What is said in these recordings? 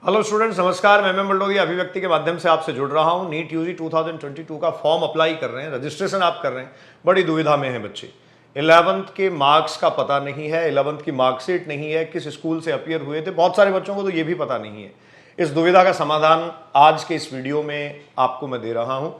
Hello students, नमस्कार। मैं बल्डोगी अभिव्यक्ति के माध्यम से आपसे जुड़ रहा हूं। नीट यूजी 2022 का फॉर्म अप्लाई कर रहे हैं, रजिस्ट्रेशन आप कर रहे हैं, बड़ी दुविधा में हैं बच्चे। 11th के मार्क्स का पता नहीं है, 11th की मार्कशीट नहीं है, किस स्कूल से अपीयर हुए थे, बहुत सारे बच्चों को तो ये भी पता नहीं है। इस दुविधा का समाधान आज के इस वीडियो में आपको मैं दे रहा हूं।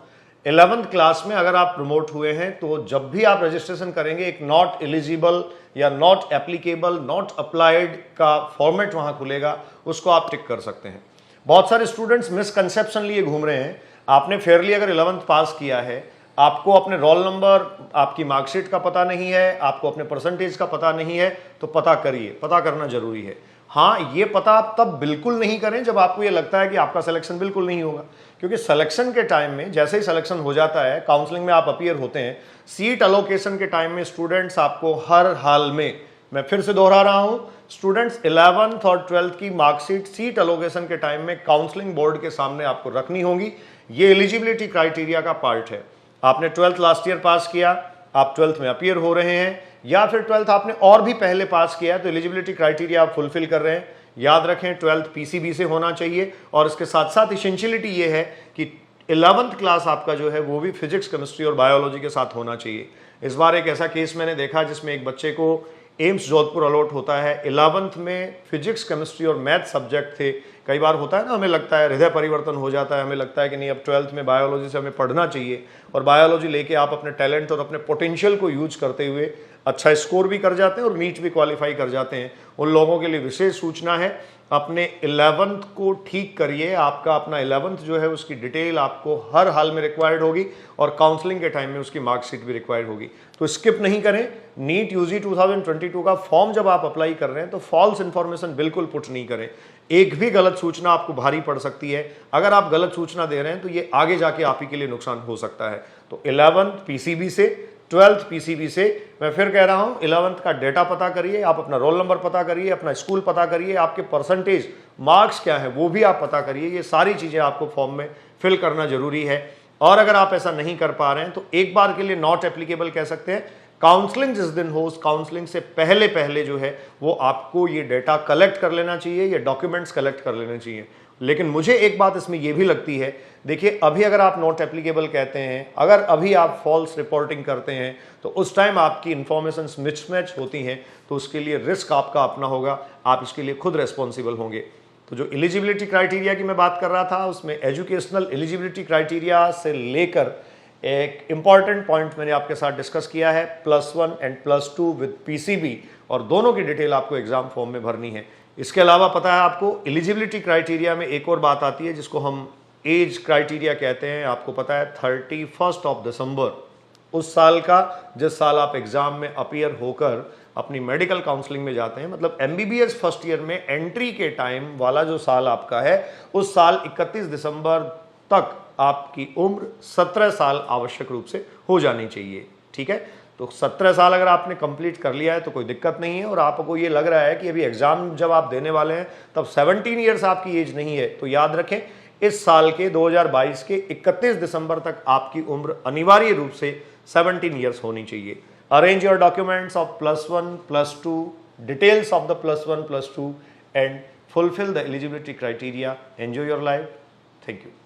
11th क्लास में अगर आप प्रमोट हुए हैं तो जब भी आप रजिस्ट्रेशन करेंगे एक नॉट एलिजिबल या नॉट एप्लीकेबल, नॉट अप्लाइड का फॉर्मेट वहां खुलेगा, उसको आप टिक कर सकते हैं। बहुत सारे स्टूडेंट्स मिसकंसेप्शन लिए घूम रहे हैं। आपने फेयरली अगर 11th पास किया है, आपको अपने रोल नंबर, आपकी मार्कशीट का पता नहीं है, आपको अपने परसेंटेज का पता नहीं है, तो पता करिए, पता करना जरूरी है। हाँ, ये पता आप तब बिल्कुल नहीं करें जब आपको ये लगता है कि आपका सिलेक्शन बिल्कुल नहीं होगा, क्योंकि सिलेक्शन के टाइम में जैसे ही सिलेक्शन हो जाता है, काउंसलिंग में आप अपीयर होते हैं, सीट अलोकेशन के टाइम में स्टूडेंट्स आपको हर हाल में, मैं फिर से दोहरा रहा हूं, स्टूडेंट्स 11th और 12th की मार्कशीट सीट अलोकेशन के टाइम में काउंसलिंग बोर्ड के सामने आपको रखनी होगी। ये एलिजिबिलिटी क्राइटेरिया का पार्ट है। आपने 12th लास्ट ईयर पास किया, आप 12th में अपीयर हो रहे हैं, या फिर 12th आपने और भी पहले पास किया है, तो एलिजिबिलिटी क्राइटेरिया आप फुलफिल कर रहे हैं। याद रखें, 12th पीसीबी से होना चाहिए, और इसके साथ साथ इसेंशियलिटी ये है कि 11th क्लास आपका जो है वो भी फिजिक्स, केमिस्ट्री और बायोलॉजी के साथ होना चाहिए। इस बार एक ऐसा केस मैंने देखा जिसमें एक बच्चे को एम्स जोधपुर अलॉट होता है, 11th में फिजिक्स, केमिस्ट्री और मैथ सब्जेक्ट थे। कई बार होता है ना, हमें लगता है हृदय परिवर्तन हो जाता है, हमें लगता है कि नहीं, अब 12th में बायोलॉजी से हमें पढ़ना चाहिए, और बायोलॉजी लेके आप अपने टैलेंट और अपने पोटेंशियल को यूज करते हुए अच्छा स्कोर भी कर जाते हैं और नीट भी क्वालिफाई कर जाते हैं। उन लोगों के लिए विशेष सूचना है, अपने 11th को ठीक करिए। आपका अपना 11th जो है उसकी डिटेल आपको हर हाल में रिक्वायर्ड होगी, और काउंसलिंग के टाइम में उसकी मार्कशीट भी रिक्वायर्ड होगी। तो स्किप नहीं करें। नीट यूजी 2022 का फॉर्म जब आप अप्लाई कर रहे हैं तो फॉल्स इंफॉर्मेशन बिल्कुल पुट नहीं करें। एक भी गलत सूचना आपको भारी पड़ सकती है। अगर आप गलत सूचना दे रहे हैं तो ये आगे जाके आप ही के लिए नुकसान हो सकता है। तो 11th पीसीबी से, 12th पीसीबी से, मैं फिर कह रहा हूं, 11th का डेटा पता करिए, आप अपना रोल नंबर पता करिए, अपना स्कूल पता करिए, आपके परसेंटेज, मार्क्स क्या है वो भी आप पता करिए। ये सारी चीजें आपको फॉर्म में फिल करना जरूरी है। और अगर आप ऐसा नहीं कर पा रहे हैं तो एक बार के लिए नॉट एप्लीकेबल कह सकते हैं। काउंसलिंग जिस दिन हो, उस काउंसलिंग से पहले पहले जो है वो आपको ये डेटा कलेक्ट कर लेना चाहिए, ये डॉक्यूमेंट्स कलेक्ट कर लेने चाहिए। लेकिन मुझे एक बात इसमें यह भी लगती है, देखिए, अभी अगर आप नॉट एप्लीकेबल कहते हैं, अगर अभी आप फॉल्स रिपोर्टिंग करते हैं, तो उस टाइम आपकी इंफॉर्मेशन मिसमैच होती हैं, तो उसके लिए रिस्क आपका अपना होगा, आप इसके लिए खुद रेस्पॉन्सिबल होंगे। तो जो एलिजिबिलिटी क्राइटेरिया की मैं बात कर रहा था, उसमें एजुकेशनल एलिजिबिलिटी क्राइटेरिया से लेकर एक इंपॉर्टेंट पॉइंट मैंने आपके साथ डिस्कस किया है, +1 एंड +2 विद पीसीबी, और दोनों की डिटेल आपको एग्जाम फॉर्म में भरनी है। इसके अलावा पता है आपको, एलिजिबिलिटी क्राइटेरिया में एक और बात आती है जिसको हम एज क्राइटेरिया कहते हैं। आपको पता है 31 दिसंबर उस साल का, जिस साल आप एग्जाम में अपीयर होकर अपनी मेडिकल काउंसलिंग में जाते हैं, मतलब एमबीबीएस फर्स्ट ईयर में एंट्री के टाइम वाला जो साल आपका है, उस साल 31 दिसंबर तक आपकी उम्र 17 साल आवश्यक रूप से हो जानी चाहिए। ठीक है, तो 17 साल अगर आपने कंप्लीट कर लिया है तो कोई दिक्कत नहीं है, और आपको ये लग रहा है कि अभी एग्जाम जब आप देने वाले हैं तब 17 ईयर्स आपकी एज नहीं है, तो याद रखें, इस साल के 2022 के 31 दिसंबर तक आपकी उम्र अनिवार्य रूप से 17 ईयर्स होनी चाहिए। Arrange your documents of +1, +2, details of the +1, +2 and fulfill the eligibility criteria. Enjoy your life. Thank you.